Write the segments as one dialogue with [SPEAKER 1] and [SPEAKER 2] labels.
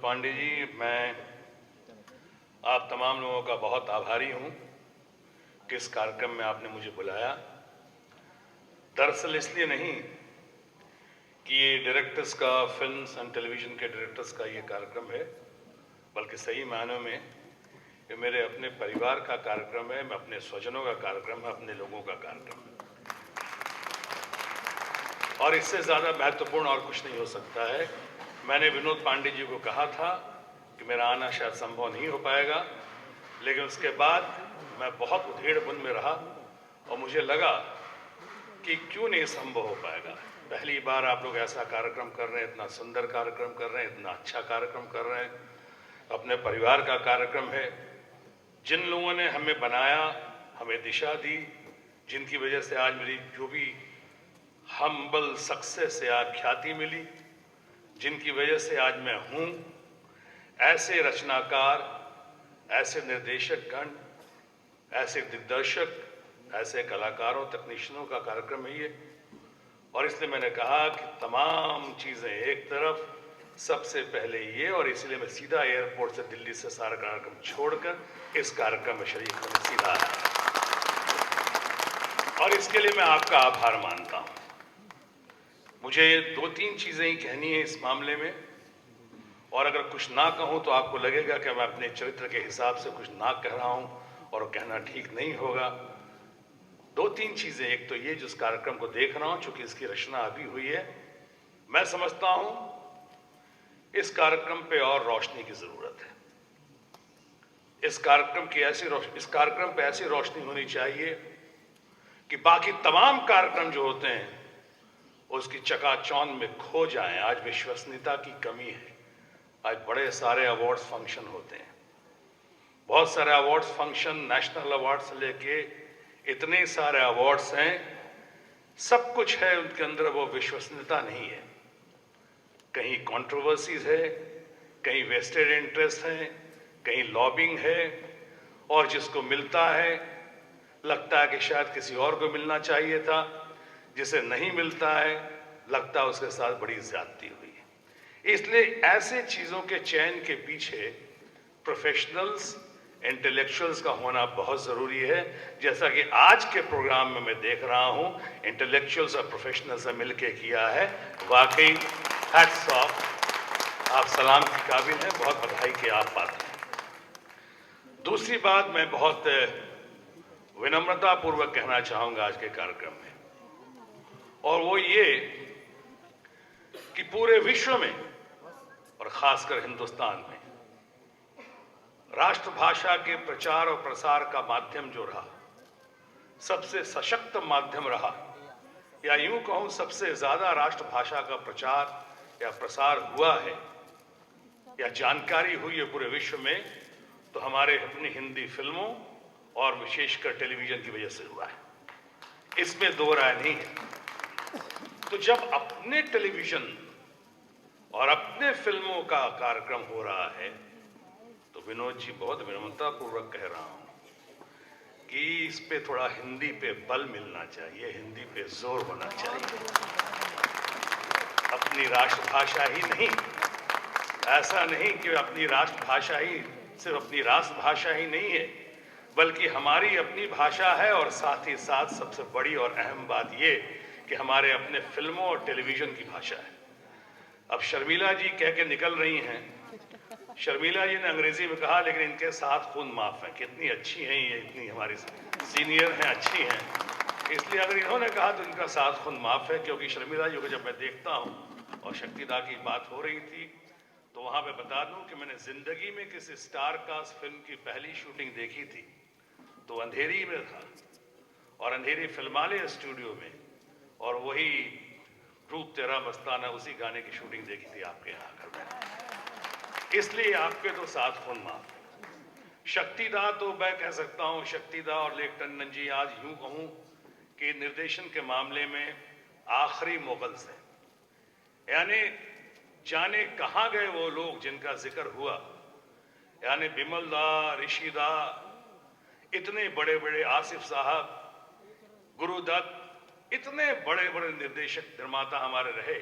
[SPEAKER 1] पांडे जी, मैं आप तमाम लोगों का बहुत आभारी हूं कि इस कार्यक्रम में आपने मुझे बुलाया। दरअसल इसलिए नहीं कि ये डायरेक्टर्स का, फिल्म्स एंड टेलीविज़न के डायरेक्टर्स का ये कार्यक्रम है, बल्कि सही मायनों में ये मेरे अपने परिवार का कार्यक्रम है, मैं अपने स्वजनों का कार्यक्रम है, अपने लोगों का कार्यक्रम है। और इससे ज़्यादा महत्वपूर्ण और कुछ नहीं हो सकता है। मैंने विनोद पांडे जी को कहा था कि मेरा आना शायद संभव नहीं हो पाएगा, लेकिन उसके बाद मैं बहुत उधेड़-बुन में रहा और मुझे लगा कि क्यों नहीं संभव हो पाएगा। पहली बार आप लोग ऐसा कार्यक्रम कर रहे हैं, इतना सुंदर कार्यक्रम कर रहे हैं, इतना अच्छा कार्यक्रम कर रहे हैं, अपने परिवार का कार्यक्रम है। जिन लोगों ने हमें बनाया, हमें दिशा दी, जिनकी वजह से आज मेरी जो भी हम्बल सक्सेस या ख्याति मिली, जिनकी वजह से आज मैं हूँ, ऐसे रचनाकार, ऐसे निर्देशकगण, ऐसे दिग्दर्शक, ऐसे कलाकारों, तकनीशियनों का कार्यक्रम है ये। और इसलिए मैंने कहा कि तमाम चीज़ें एक तरफ, सबसे पहले ये, और इसलिए मैं सीधा एयरपोर्ट से दिल्ली से सारा कार्यक्रम छोड़कर इस कार्यक्रम में शरीक होने सीधा आया। और इसके लिए मैं आपका आभार मानता हूँ। मुझे 2-3 चीज़ें ही कहनी है इस मामले में, और अगर कुछ ना कहूँ तो आपको लगेगा कि मैं अपने चरित्र के हिसाब से कुछ ना कह रहा हूँ और कहना ठीक नहीं होगा। 2-3 चीज़ें, एक तो ये जिस कार्यक्रम को देख रहा हूँ, चूंकि इसकी रचना अभी हुई है, मैं समझता हूँ इस कार्यक्रम पे और रोशनी की ज़रूरत है। इस कार्यक्रम पे ऐसी रोशनी होनी चाहिए कि बाकी तमाम कार्यक्रम जो होते हैं उसकी चकाचौंध में खो जाएं। आज विश्वसनीयता की कमी है। आज बड़े सारे अवार्ड्स फंक्शन होते हैं, बहुत सारे अवार्ड्स फंक्शन, नेशनल अवार्ड से लेके इतने सारे अवार्ड्स हैं, सब कुछ है उनके अंदर, वो विश्वसनीयता नहीं है। कहीं कंट्रोवर्सीज है, कहीं वेस्टेड इंटरेस्ट है, कहीं लॉबिंग है, और जिसको मिलता है लगता है कि शायद किसी और को मिलना चाहिए था, जिसे नहीं मिलता है लगता है उसके साथ बड़ी ज्यादती हुई है। इसलिए ऐसे चीज़ों के चयन के पीछे प्रोफेशनल्स, इंटेलेक्चुअल्स का होना बहुत ज़रूरी है। जैसा कि आज के प्रोग्राम में मैं देख रहा हूँ, इंटेलेक्चुअल्स और प्रोफेशनल्स ने मिलकर किया है। वाकई हैट्स ऑफ, आप सलाम की काबिल हैं, बहुत बधाई के आप पात्र हैं। दूसरी बात मैं बहुत विनम्रतापूर्वक कहना चाहूँगा आज के कार्यक्रम में, और वो ये कि पूरे विश्व में और खासकर हिंदुस्तान में राष्ट्रभाषा के प्रचार और प्रसार का माध्यम जो रहा, सबसे सशक्त माध्यम रहा, या यूं कहूं सबसे ज्यादा राष्ट्रभाषा का प्रचार या प्रसार हुआ है या जानकारी हुई है पूरे विश्व में, तो हमारे अपनी हिंदी फिल्मों और विशेषकर टेलीविजन की वजह से हुआ है। इसमें दो राय नहीं है। तो जब अपने टेलीविजन और अपने फिल्मों का कार्यक्रम हो रहा है, तो विनोद जी, बहुत विनम्रतापूर्वक कह रहा हूं कि इस पे थोड़ा हिंदी पे बल मिलना चाहिए, हिंदी पे जोर होना चाहिए। अपनी राष्ट्रभाषा ही नहीं, ऐसा नहीं कि अपनी राष्ट्रभाषा ही, सिर्फ अपनी राष्ट्रभाषा ही नहीं है, बल्कि हमारी अपनी भाषा है, और साथ ही साथ सबसे बड़ी और अहम बात ये कि हमारे अपने फिल्मों और टेलीविजन की भाषा है। अब शर्मिला जी कह के निकल रही हैं, शर्मिला जी ने अंग्रेजी में कहा, लेकिन इनके साथ खून माफ है। कितनी अच्छी हैं ये, इतनी हमारी सीनियर हैं, अच्छी हैं, इसलिए अगर इन्होंने कहा तो इनका साथ खून माफ है। क्योंकि शर्मिला जी को जब मैं देखता हूँ, और शक्तिदा की बात हो रही थी, तो वहाँ पे बता दूं कि मैंने जिंदगी में किसी स्टार कास्ट फिल्म की पहली शूटिंग देखी थी तो अंधेरी में था, और अंधेरी फिल्मालय स्टूडियो में, और वही रूप तेरा मस्ताना, उसी गाने की शूटिंग देखी थी आपके यहाँ आकर मैंने। इसलिए आपके तो साथ खून माफ है। शक्तिदा तो मैं कह सकता हूँ, शक्तिदा और लेक टंडन जी आज यूं कहूँ कि निर्देशन के मामले में आखिरी मोगल्स हैं। यानी जाने कहाँ गए वो लोग जिनका जिक्र हुआ, यानी बिमल दा, ऋषि दा, इतने बड़े बड़े, आसिफ साहब, गुरुदत्त, इतने बड़े बड़े निर्देशक निर्माता हमारे रहे।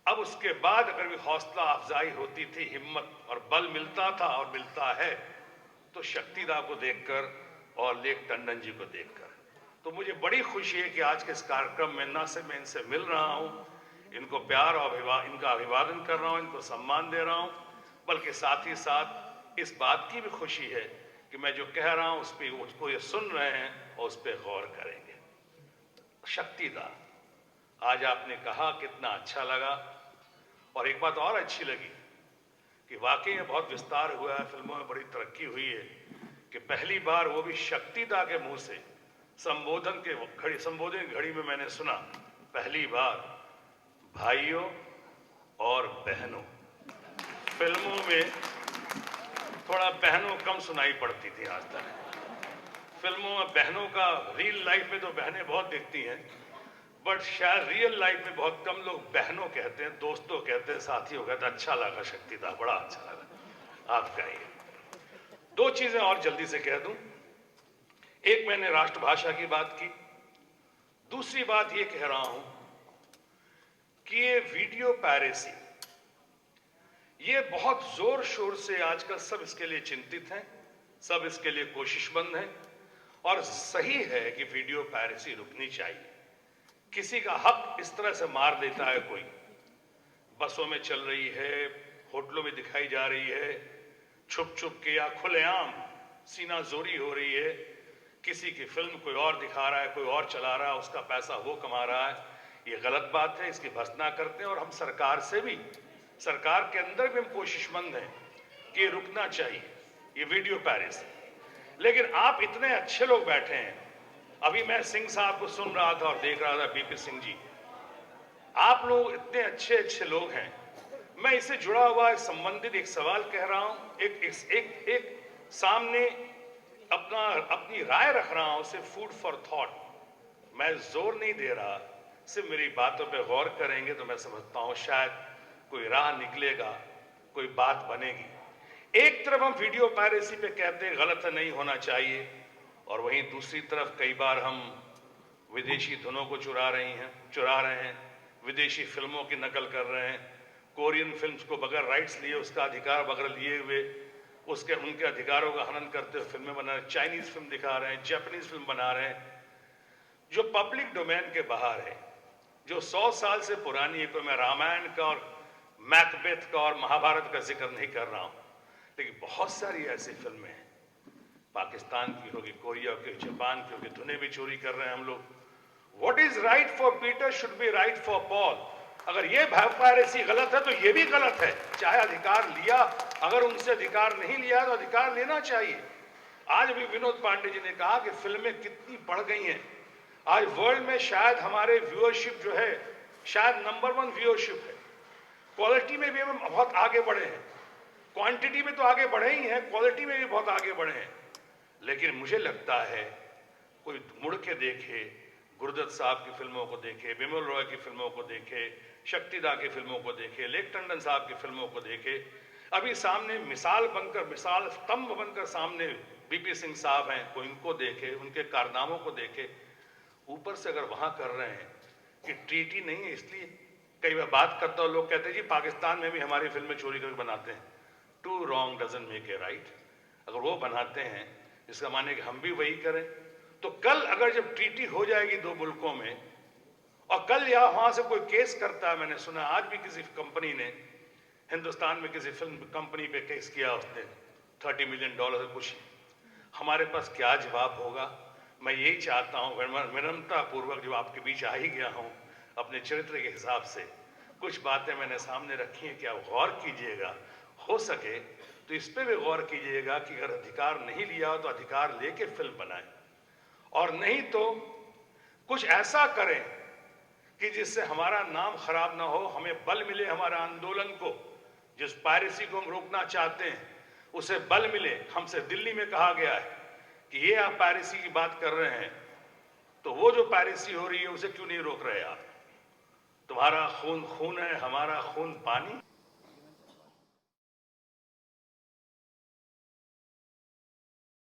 [SPEAKER 1] अब उसके बाद अगर भी हौसला अफजाई होती थी, हिम्मत और बल मिलता था और मिलता है, तो शक्तिदा को देखकर और लेक टंडन जी को देखकर। तो मुझे बड़ी खुशी है कि आज के इस कार्यक्रम में न सिर्फ मैं इनसे मिल रहा हूं, इनको प्यार और इनका अभिवादन कर रहा हूं, इनको सम्मान दे रहा हूं, बल्कि साथ ही साथ इस बात की भी खुशी है कि मैं जो कह रहा हूं उस पर उसको ये सुन रहे हैं और उस पर गौर करेंगे। शक्तिदा, आज आपने कहा कितना अच्छा लगा, और एक बात और अच्छी लगी कि वाकई में बहुत विस्तार हुआ है, फिल्मों में बड़ी तरक्की हुई है कि पहली बार वो भी शक्तिदा के मुंह से संबोधन की घड़ी में मैंने सुना पहली बार, भाइयों और बहनों। फिल्मों में थोड़ा बहनों कम सुनाई पड़ती थी आज तक। फिल्मों में बहनों का, रियल लाइफ में तो बहनें बहुत दिखती हैं, बट शायद रियल लाइफ में बहुत कम लोग बहनों कहते हैं, दोस्तों कहते हैं, साथियों कहते हैं। अच्छा लगा शक्तिदा, बड़ा अच्छा लगा आपका ये। दो चीजें और जल्दी से कह दूं। एक, मैंने राष्ट्रभाषा की बात की। दूसरी बात ये कह रहा हूं कि ये वीडियो पायरेसी, ये बहुत जोर शोर से आजकल सब इसके लिए चिंतित हैं, सब इसके लिए कोशिशमंद हैं, और सही है कि वीडियो पायरेसी रुकनी चाहिए। किसी का हक इस तरह से मार देता है कोई, बसों में चल रही है, होटलों में दिखाई जा रही है, छुप छुप के या खुलेआम सीना जोरी हो रही है, किसी की फिल्म कोई और दिखा रहा है, कोई और चला रहा है, उसका पैसा वो कमा रहा है। ये गलत बात है, इसकी भर्त्सना करते हैं, और हम सरकार से भी, सरकार के अंदर भी हम कोशिशमंद हैं कि ये रुकना चाहिए, ये वीडियो पायरेसी। लेकिन आप इतने अच्छे लोग बैठे हैं, अभी मैं सिंह साहब को सुन रहा था और देख रहा था, बीपी सिंह जी, आप लोग इतने अच्छे अच्छे लोग हैं। मैं इससे जुड़ा हुआ संबंधित एक सवाल कह रहा हूं, एक सामने अपनी राय रख रहा हूं, सिर्फ फूड फॉर थॉट। मैं जोर नहीं दे रहा, सिर्फ मेरी बातों पे गौर करेंगे तो मैं समझता हूं शायद कोई राह निकलेगा, कोई बात बनेगी। एक तरफ हम वीडियो पायरेसी पे कहते हैं गलत है, नहीं होना चाहिए, और वहीं दूसरी तरफ कई बार हम विदेशी धुनों को चुरा रहे हैं, विदेशी फिल्मों की नकल कर रहे हैं, कोरियन फिल्म्स को बगैर राइट्स लिए, उसका अधिकार बगैर लिए हुए उनके अधिकारों का हनन करते हुए फिल्में बना रहे हैं, चाइनीज फिल्म दिखा रहे हैं, जापानीज फिल्म बना रहे हैं, जो पब्लिक डोमेन के बाहर है, जो 100 साल से पुरानी है। कोई मैं रामायण का और मैकबेथ का और महाभारत का जिक्र नहीं कर रहा हूं, लेकिन बहुत सारी ऐसी फिल्में हैं, पाकिस्तान की होगी, कोरिया की, जापान की होगी, धुनें भी चोरी कर रहे हैं हम लोग। What is right for Peter should be right for Paul। अगर ये पायरेसी गलत है तो ये भी गलत है। चाहे अधिकार लिया, अगर उनसे अधिकार नहीं लिया तो अधिकार लेना चाहिए। आज भी विनोद पांडे जी ने कहा कि फिल्में कितनी बढ़ गई हैं। आज वर्ल्ड में शायद हमारे व्यूअरशिप जो है, शायद नंबर 1 व्यूअरशिप है। क्वालिटी में भी हम बहुत आगे बढ़े हैं, क्वांटिटी में तो आगे बढ़े ही हैं, क्वालिटी में भी बहुत आगे बढ़े हैं। लेकिन मुझे लगता है कोई मुड़ के देखे, गुरुदत्त साहब की फिल्मों को देखे, बिमल रॉय की फिल्मों को देखे, शक्तिदा की फिल्मों को देखे, लेक टंडन साहब की फिल्मों को देखे, अभी सामने मिसाल स्तंभ बनकर सामने बीपी सिंह साहब हैं, कोई इनको देखे, उनके कारनामों को देखे। ऊपर से अगर वहां कर रहे हैं कि ट्रीटी नहीं है, इसलिए कई बार बात करता हूं, लोग कहते हैं जी पाकिस्तान में भी हमारी फिल्में चोरी करके बनाते हैं। Two wrong doesn't make a right. अगर वो बनाते हैं, इसका माने कि हम भी वही करें। तो कल अगर जब ट्रीटी हो जाएगी दो मुल्कों में, और कल या वहां से कोई केस करता है, मैंने सुना आज भी किसी कंपनी ने हिंदुस्तान में किसी फिल्म कंपनी पे केस किया, उसने $30 मिलियन कुछ, हमारे पास क्या जवाब होगा? मैं यही चाहता हूं, विनम्रता पूर्वक जो आपके बीच आ ही गया हूं, अपने चरित्र के हिसाब से कुछ बातें मैंने सामने रखी हैं कि आप गौर कीजिएगा। हो सके तो इस पे भी गौर कीजिएगा कि अगर अधिकार नहीं लिया हो तो अधिकार लेके फिल्म बनाएं, और नहीं तो कुछ ऐसा करें कि जिससे हमारा नाम खराब ना हो, हमें बल मिले, हमारा आंदोलन को, जिस पायरेसी को हम रोकना चाहते हैं उसे बल मिले। हमसे दिल्ली में कहा गया है कि ये आप पायरेसी की बात कर रहे हैं, तो वो जो पायरेसी हो रही है उसे क्यों नहीं रोक रहे आप? तुम्हारा खून खून है, हमारा खून पानी।